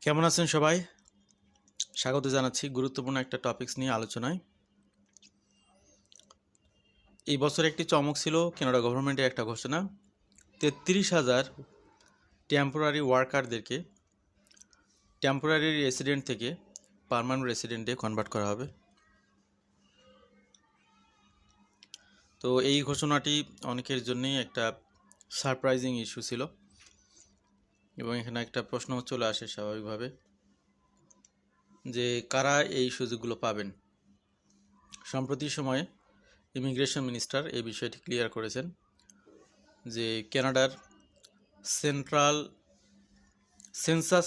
কেমন আছেন সবাই? স্বাগত জানাচ্ছি গুরুত্বপূর্ণ একটা টপিকস নিয়ে আলোচনায়। এই বছর একটি চমক ছিল কানাডা গভর্নমেন্টের একটা ঘোষণা। ৩৩,০০০ টেম্পোরারি ওয়ার্কারদেরকে টেম্পোরারি রেসিডেন্ট থেকে পার্মানেন্ট রেসিডেন্টে কনভার্ট করা হবে। তো এই ঘোষণাটি অনেকের জন্যই একটা সারপ্রাইজিং ইস্যু ছিল এবং এখানে একটা প্রশ্ন চলে আসে স্বাভাবিকভাবে যে কারা এই সুযোগগুলো পাবেন। সম্প্রতি সময়ে ইমিগ্রেশন মিনিস্টার এই বিষয়টি ক্লিয়ার করেছেন যে কানাডার সেন্ট্রাল সেন্সাস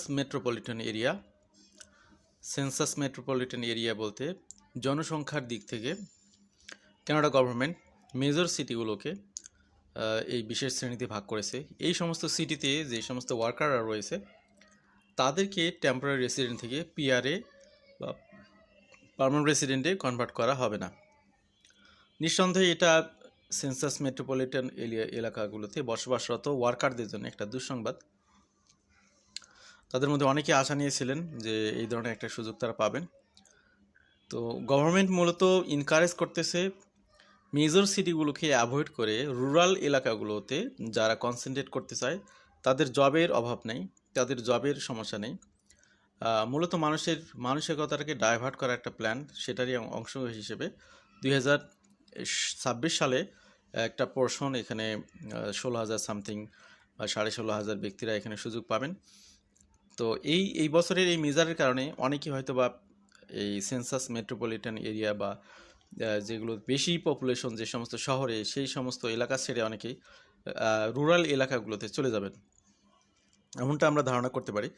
মেট্রোপলিটন এরিয়া বলতে জনসংখ্যার দিক থেকে কানাডা গভর্নমেন্ট মেজর সিটিগুলোকে এই বিশেষ শ্রেণীতে ভাগ করেছে। এই সমস্ত সিটিতে যে সমস্ত ওয়ার্কাররা রয়েছে তাদেরকে টেম্পোরারি রেসিডেন্ট থেকে পিআরএ বা পার্মানেন্ট রেসিডেন্টে কনভার্ট করা হবে না। নিঃসন্দেহে এটা সেন্সাস মেট্রোপলিটন এলাকাগুলোতে বসবাসরত ওয়ার্কারদের জন্য একটা দুঃসংবাদ। তাদের মধ্যে অনেকে আশা নিয়েছিলেন যে এই ধরনের একটা সুযোগ তারা পাবেন। তো গভর্নমেন্ট মূলত ইনকারেজ করতেছে মেজর সিটিগুলোকে অ্যাভয়েড করে রুরাল এলাকাগুলোতে যারা কনসেন্ট্রেট করতে চায় তাদের জবের অভাব নেই, তাদের জবের সমস্যা নেই, মূলত মানুষের মানসিকতাটাকে ডাইভার্ট করার একটা প্ল্যান, সেটারই অংশ হিসেবে 2026 সালে একটা পোর্শন এখানে 16,000 সামথিং বা 16,500 ব্যক্তিরা এখানে সুযোগ পাবেন। তো এই বছরের এই মেজারের কারণে অনেকেই হয়তো বা এই সেন্সাস মেট্রোপলিটন এরিয়া বা যেগুলো বেশি পপুলেশন যে সমস্ত শহরে সেই সমস্ত এলাকা ছেড়ে অনেকেই রুরাল এলাকাগুলোতে চলে যাবেন, এমনটা আমরা ধারণা করতে পারি।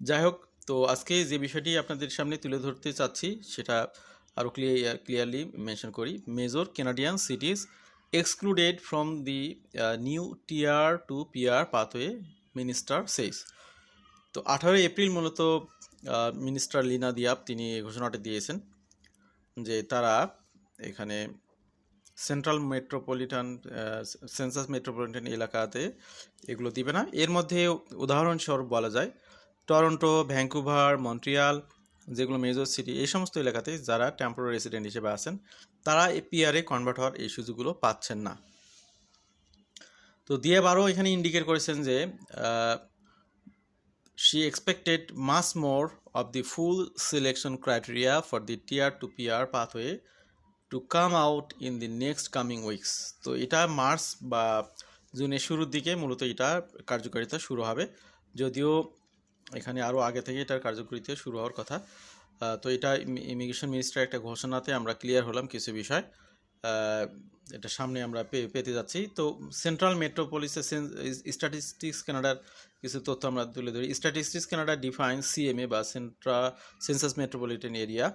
যাই হোক, তো আজকে যে বিষয়টি আপনাদের সামনে তুলে ধরতে চাচ্ছি সেটা আরও ক্লিয়ারলি মেনশন করি। Major Canadian cities excluded from the new TR to PR pathway, minister says. তো 18 এপ্রিল মূলত মিনিস্টার লিনা দিয়াপ তিনি ঘোষণাটি দিয়েছেন যে তারা এখানে সেন্সাস মেট্রোপলিটন এলাকাতে এগুলো দিবে না। এর মধ্যে উদাহরণস্বরূপ বলা যায় টরন্টো, ভ্যাঙ্কুভার, মন্ট্রিয়াল, যেগুলো মেজর সিটি, এই সমস্ত এলাকাতে যারা টেম্পোরারি রেসিডেন্ট হিসেবে আছেন তারা পিআরএ কনভার্ট হওয়ার এই সুযোগগুলো পাচ্ছেন না। তো দিয়াপ আরও এখানে ইন্ডিকেট করেছেন যে she expected much more of the full selection criteria for the tier to PR pathway to come out in the next coming weeks. তো এটা মার্চ বা জুনের শুরুর দিকে মূলত এটা কার্যকারিতা শুরু হবে, যদিও এখানে আরও আগে থেকে এটার কার্যকারিতা শুরু হওয়ার কথা। তো এটা ইমিগ্রেশন মিনিস্টার একটা ঘোষণাতে আমরা ক্লিয়ার হলাম কিছু বিষয়, এটা সামনে আমরা পেতে যাচ্ছি। তো সেন্ট্রাল মেট্রোপলিসের স্ট্যাটিস্টিক্স কানাডার কিছু তথ্য আমরা তুলে ধরি। স্ট্যাটিস্টিক্স কানাডা ডিফাইন সিএমএ বা census metropolitan area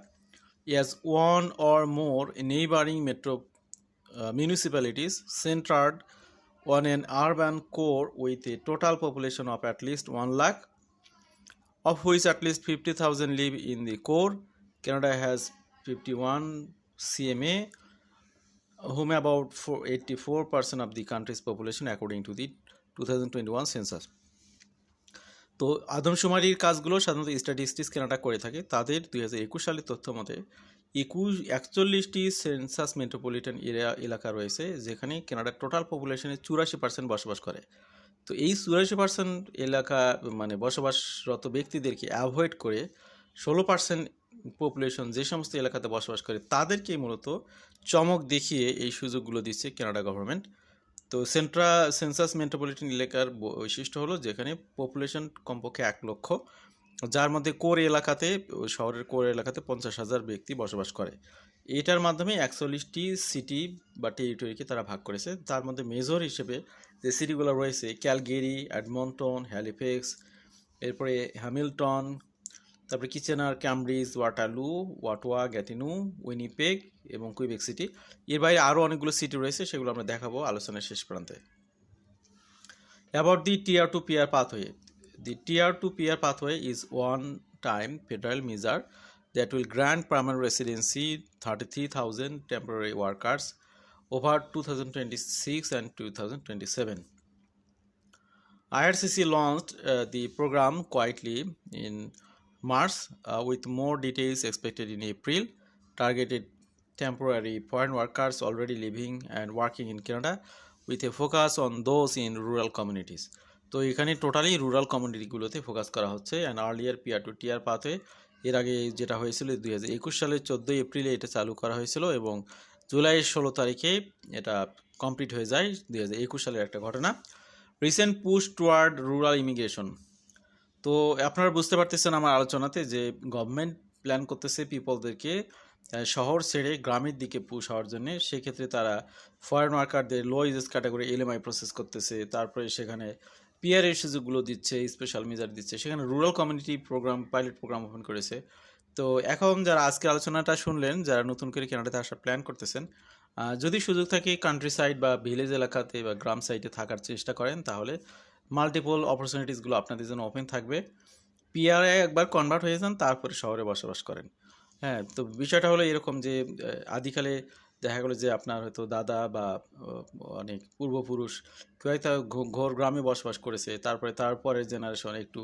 as one or more neighboring municipalities centered on an urban core with a total population of at least 1 lakh, of which at least 50,000 live in the core. Canada has 51 CMA, whom about 84% of the country's population according to the 2021 census. তো আদমশুমারির কাজগুলো সাধারণত statistics Canada করে থাকে। তাদের 2021 সালের তথ্য মতে 41টি census metropolitan এলাকা রয়েছে যেখানে কানাডার টোটাল পপুলেশনের 84% বসবাস করে। তো এই 84% এলাকা মানে বসবাসরত ব্যক্তিদেরকে অ্যাভয়েড করে 16% পপুলেশন যে সমস্ত এলাকাতে বসবাস করে তাদেরকে মূলত চমক দেখিয়ে এই সুযোগগুলো দিচ্ছে কানাডা গভর্নমেন্ট। তো সেন্সাস মেট্রোপলিটন এলাকার বৈশিষ্ট্য হলো যেখানে পপুলেশন কমপক্ষে 1 লক্ষ, যার মধ্যে শহরের কোর এলাকাতে 50,000 ব্যক্তি বসবাস করে। এটার মাধ্যমে 41টি সিটি বা টেরিটরিকে তারা ভাগ করেছে। তার মধ্যে মেজর হিসেবে যে সিটিগুলো রয়েছে ক্যালগেরি, এডমন্টন, হ্যালিফ্যাক্স, এরপরে হ্যামিল্টন, তারপরে কিচেনার, ক্যামব্রিজ, ওয়াটারলু, ওয়াটোয়া, গ্যাটিনু, উইনিপেগ এবং কুইবেক সিটি। এর বাইরে আরও অনেকগুলো সিটি রয়েছে, সেগুলো আমরা দেখাবো আলোচনার শেষ প্রান্তে। About the Tier 2 PR pathway. The Tier 2 PR pathway is one-time federal measure that will grant permanent residency 33,000 temporary workers over 2026 and 2027. IRCC launched the program quietly in March, with more details expected in April. Targeted temporary foreign workers already living and working in Canada with a focus on those in rural communities. তো এখানে totally rural কমিউনিটিগুলোতে focus করা হচ্ছে and earlier pier to tier pathway এর আগে যেটা হয়েছিল 2021 সালের 14 এপ্রিলে এটা চালু করা হয়েছিল এবং জুলাইয়ের 16 তারিখে এটা কমপ্লিট হয়ে যায় 2021 সালের একটা ঘটনা। Recent push toward rural immigration. তো আপনারা বুঝতে পারতেছেন আমার আলোচনাতে যে গভর্নমেন্ট প্ল্যান করতেছে পিপলদেরকে শহর ছেড়ে গ্রামের দিকে পুশ হওয়ার জন্য। সেক্ষেত্রে তারা ফরেন ওয়ার্কারদের লো এজেস ক্যাটাগরি এলএমআই প্রসেস করতেছে, তারপরে সেখানে পিআর সুযোগগুলো দিচ্ছে, স্পেশাল মেজার দিচ্ছে, সেখানে rural community program pilot program open করেছে। তো এখন যারা আজকে আলোচনাটা শুনলেন, যারা নতুন করে কানাডাতে আসার প্ল্যান করতেছেন, যদি সুযোগ থাকে কান্ট্রি সাইড বা ভিলেজ এলাকাতে বা গ্রাম সাইডে থাকার চেষ্টা করেন তাহলে মাল্টিপল অপরচুনিটিসগুলো আপনাদের জন্য ওপেন থাকবে। পিআরএ একবার কনভার্ট হয়ে যান, তারপরে শহরে বসবাস করেন। হ্যাঁ, তো বিষয়টা হলো এরকম যে আদিকালে দেখা গেলো যে আপনার হয়তো দাদা বা অনেক পূর্বপুরুষ কেউ একটা ঘোর গ্রামে বসবাস করেছে, তারপরের জেনারেশন একটু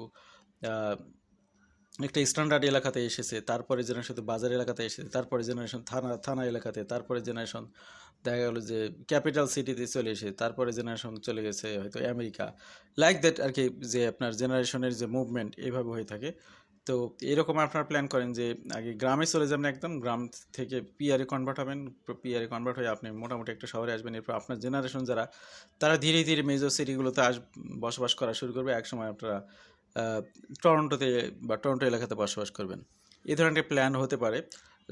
একটা স্ট্যান্ডার্ড এলাকাতে এসেছে, তারপরে জেনারেশন বাজার এলাকাতে এসেছে, তারপরে জেনারেশন থানা এলাকাতে, তারপরে জেনারেশন দেখা গেলো যে ক্যাপিটাল সিটিতে চলে এসে, তারপরে জেনারেশন চলে গেছে হয়তো আমেরিকা, লাইক দ্যাট আর কি, যে আপনার জেনারেশনের যে মুভমেন্ট এইভাবে হয়ে থাকে। তো এরকম আপনার প্ল্যান করেন যে আগে গ্রামে চলে যাবেন, একদম গ্রাম থেকে পিআরএ কনভার্ট হবেন, পিআরএ কনভার্ট হয়ে আপনি মোটামুটি একটা শহরে আসবেন। এরপর আপনার জেনারেশন যারা তারা ধীরে ধীরে মেজর সিটিগুলোতে বসবাস করা শুরু করবে। একসময় আপনারা টরন্টোতে বা টরন্টো এলাকাতে বসবাস করবেন। এই ধরনের প্ল্যান হতে পারে।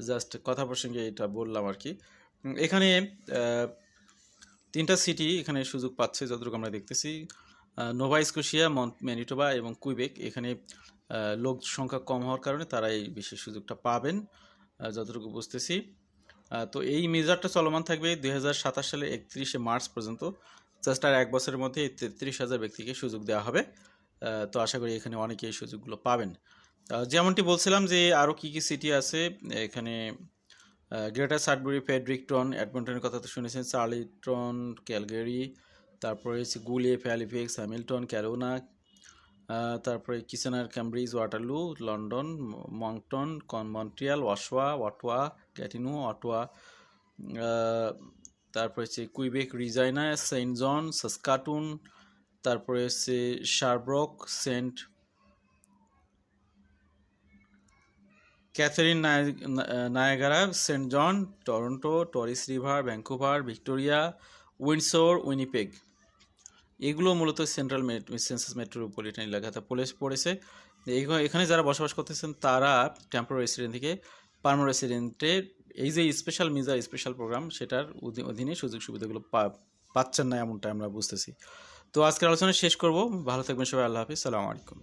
জাস্ট কথা প্রসঙ্গে এটা বললাম আর কি। এখানে 3টা সিটি এখানে সুযোগ পাচ্ছে যতটুকু আমরা দেখতেছি, নোভা স্কোশিয়া, ম্যানিটোবা এবং কুইবেক। এখানে লোক সংখ্যা কম হওয়ার কারণে তারা এই বিশেষ সুযোগটা পাবেন যতটুকু বুঝতেছি। তো এই মেজারটা চলমান থাকবে 2027 সালের 31শে মার্চ পর্যন্ত। জাস্ট আর 1 বছরের মধ্যে 33,000 ব্যক্তিকে সুযোগ দেওয়া হবে। তো আশা করি এখানে অনেকে এই সুযোগগুলো পাবেন। যেমনটি বলছিলাম যে আরও কী কী সিটি আছে এখানে, গ্রেটার সাডবুরি, ফেডরিকটন, এডমন্টনের কথা তো শুনেছেন, চার্লিটন, ক্যালগারি, তারপরে হচ্ছে গুলিয়ে, হ্যালিফ্যাক্স, হ্যামিল্টন, ক্যারোনা, তারপরে Kitchener, Cambridge, Waterloo, London, Moncton, Montreal, ওয়াটোয়া, গ্যাটিনো, অটোয়া, তারপরে হচ্ছে Quebec, Regina, Saint John, Saskatoon, তারপরে হচ্ছে Sherbrooke, Saint Catharines, Niagara, Saint John, Toronto, টরিস river, Vancouver, Victoria, Windsor, Winnipeg. এগুলো মূলত সেন্ট্রাল সেন্সাস মেট্রোপলিটন এলাকাতে পড়েছে। এখানে যারা বসবাস করতেছেন তারা টেম্পোরারি রেসিডেন্ট থেকে পার্মানেন্ট রেসিডেন্টে এই যে স্পেশাল ভিসা স্পেশাল প্রোগ্রাম সেটার অধীনে সুযোগ সুবিধাগুলো পাচ্ছেন না, এমনটা আমরা বুঝতেছি। তো আজকের আলোচনা শেষ করব। ভালো থাকবেন সবাই। আল্লাহ হাফিজ। সালামু আলাইকুম।